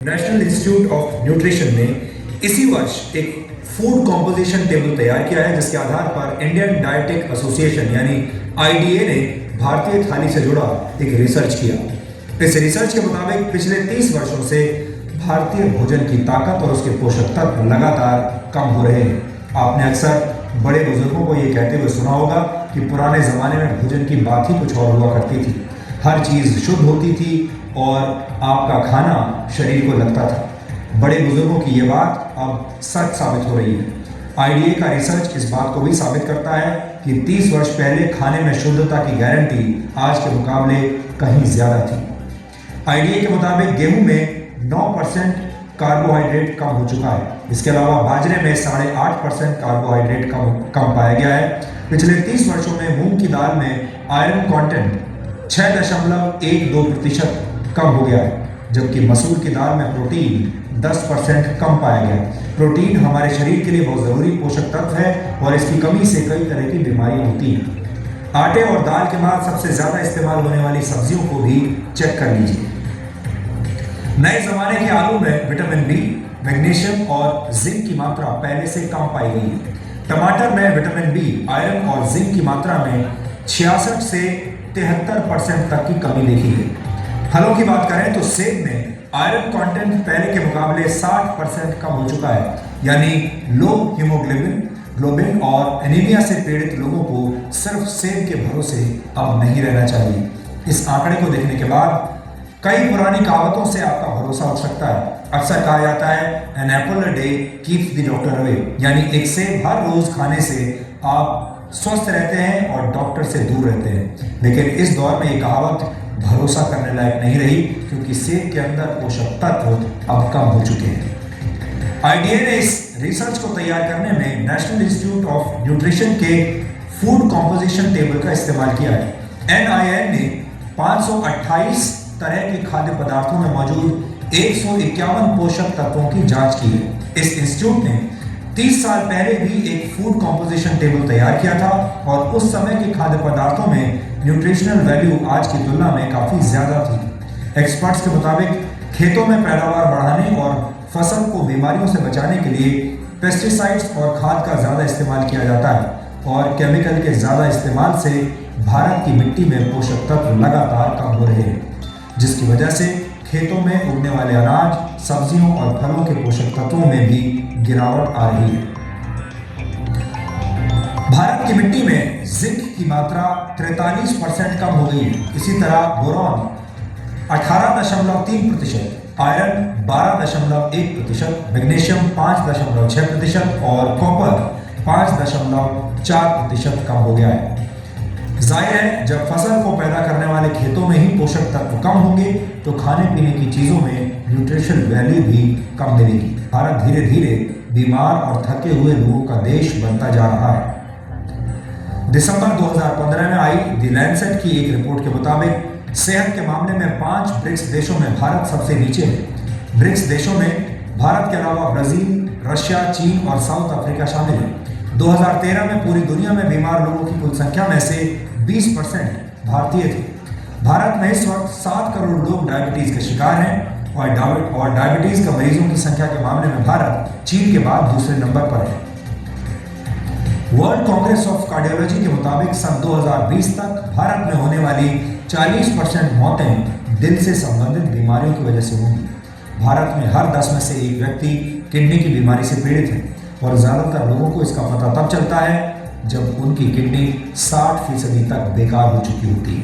National institute of nutrition ने इसी वर्ष एक फूड कॉम्पोजिशन टेबल तैयार किया है, जिसके आधार पर इंडियन डायटेटिक एसोसिएशन यानी आईडीए ने भारतीय थाली से जुड़ा एक रिसर्च किया। इस रिसर्च के मुताबिक पिछले 30 वर्षों से भारतीय भोजन की ताकत और उसके पोषक तत्व लगातार कम हो रहे हैं। आपने अक्सर बड़े बुजुर्गों को ये कहते हुए सुना होगा कि पुराने जमाने में भोजन की बात ही कुछ और हुआ करती थी, हर चीज शुद्ध होती थी और आपका खाना शरीर को लगता था। बड़े बुजुर्गों की ये बात अब सच साबित हो रही है। आईडीए का रिसर्च इस बात को भी साबित करता है कि 30 वर्ष पहले खाने में शुद्धता की गारंटी आज के मुकाबले कहीं ज्यादा थी। आईडीए के मुताबिक गेहूं में 9% कार्बोहाइड्रेट कम हो चुका है। इसके अलावा बाजरे में 8.5% कार्बोहाइड्रेट कम पाया गया है। पिछले 30 वर्षों में मूंग की दाल में आयरन कंटेंट 6.12% कम हो गया है, जबकि मसूर की दाल में प्रोटीन 10% कम पाया गया। प्रोटीन हमारे शरीर के लिए बहुत जरूरी पोषक तत्व है और इसकी कमी से कई तरह की बीमारियां होती हैं। आटे और दाल के बाद सबसे ज्यादा इस्तेमाल होने वाली सब्जियों को भी चेक कर लीजिए। नए जमाने के आलू में विटामिन बी, मैग्नीशियम और जिंक की मात्रा पहले से कम पाई गई है। टमाटर में विटामिन बी, आयरन और जिंक की मात्रा में 66 से 73% तक की कमी देखी गई। फलों की बात करें तो सेब में आयरन कंटेंट पहले के मुकाबले 60% कम हो चुका है, यानी लो हीमोग्लोबिन और एनीमिया से पीड़ित लोगों को सिर्फ सेब के भरोसे अब नहीं रहना चाहिए। इस आंकड़े को देखने के बाद कई पुरानी कहावतों से आपका भरोसा उठ सकता है। अक्सर कहा जाता है an apple a day keeps the doctor away, यानी एक सेब हर रोज खाने से आप स्वस्थ रहते हैं और डॉक्टर से दूर रहते हैं। लेकिन इस दौर में ये कहावत भरोसा करने लायक नहीं रही, क्योंकि सेब के अंदर पोषक तत्व अब कम हो चुके हैं। आईडीए ने इस रिसर्च को तैयार करने में नेशनल इंस्टीट्यूट ऑफ न्यूट्रिशन के फूड कॉम्पोजिशन टेबल का इस्तेमाल किया है। एनआईएन ने 528 तरह के खाद्य पदार्थों में मौजूद 151 पोषक तत्वों की जांच की है। इस इंस्टीट्यूट ने 30 साल पहले भी एक फूड कॉम्पोजिशन टेबल तैयार किया था और उस समय के खाद्य पदार्थों में न्यूट्रिशनल वैल्यू आज की तुलना में काफी ज्यादा थी। एक्सपर्ट्स के मुताबिक खेतों में पैदावार बढ़ाने और फसल को बीमारियों से बचाने के लिए पेस्टिसाइड्स और खाद का ज्यादा इस्तेमाल किया जाता है और केमिकल के ज्यादा इस्तेमाल से भारत की मिट्टी में पोषक तत्व लगातार कम हो रहे हैं, जिसकी वजह से खेतों में उगने वाले अनाज, सब्जियों और फलों के पोषक तत्वों में भी गिरावट आ रही है। भारत की मिट्टी में जिंक की मात्रा 43% कम हो गई है। इसी तरह बोरॉन 18.3%, आयरन 12.1%, मैग्नीशियम 5.6% और कॉपर 5.4% कम हो गया है। जाहिर है, जब फसल को पैदा करने वाले खेतों में ही पोषक तत्व कम होंगे तो खाने पीने की चीजों में न्यूट्रिशनल वैल्यू भी कम मिलेगी। भारत धीरे धीरे बीमार और थके हुए लोगों का देश बनता जा रहा है। दिसंबर 2015 में आई द लैंसेट की एक रिपोर्ट के मुताबिक सेहत के मामले में 5 ब्रिक्स देशों में भारत सबसे नीचे है। ब्रिक्स देशों में भारत के अलावा ब्राजील, रशिया, चीन और साउथ अफ्रीका शामिल है। 2013 में पूरी दुनिया में बीमार लोगों की कुल संख्या में से 20% भारतीय थे। भारत में इस वक्त 7 करोड़ लोग डायबिटीज के शिकार हैं और डायबिटीज का मरीजों की संख्या के मामले में भारत चीन के बाद दूसरे नंबर पर है। वर्ल्ड कांग्रेस ऑफ कार्डियोलॉजी के मुताबिक सन 2020 तक भारत में होने वाली 40% मौतें दिल से संबंधित बीमारियों की वजह से होंगी। भारत में हर 10 में से एक व्यक्ति किडनी की बीमारी से पीड़ित है और ज्यादातर लोगों को इसका पता तब चलता है जब उनकी किडनी 60% तक बेकार हो चुकी होती है।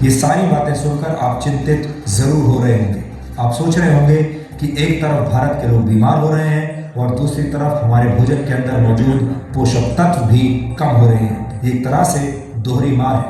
ये सारी बातें सुनकर आप चिंतित जरूर हो रहे होंगे। आप सोच रहे होंगे कि एक तरफ भारत के लोग बीमार हो रहे हैं और दूसरी तरफ हमारे भोजन के अंदर मौजूद पोषक तत्व भी कम हो रहे हैं। एक तरह से दोहरी मार है।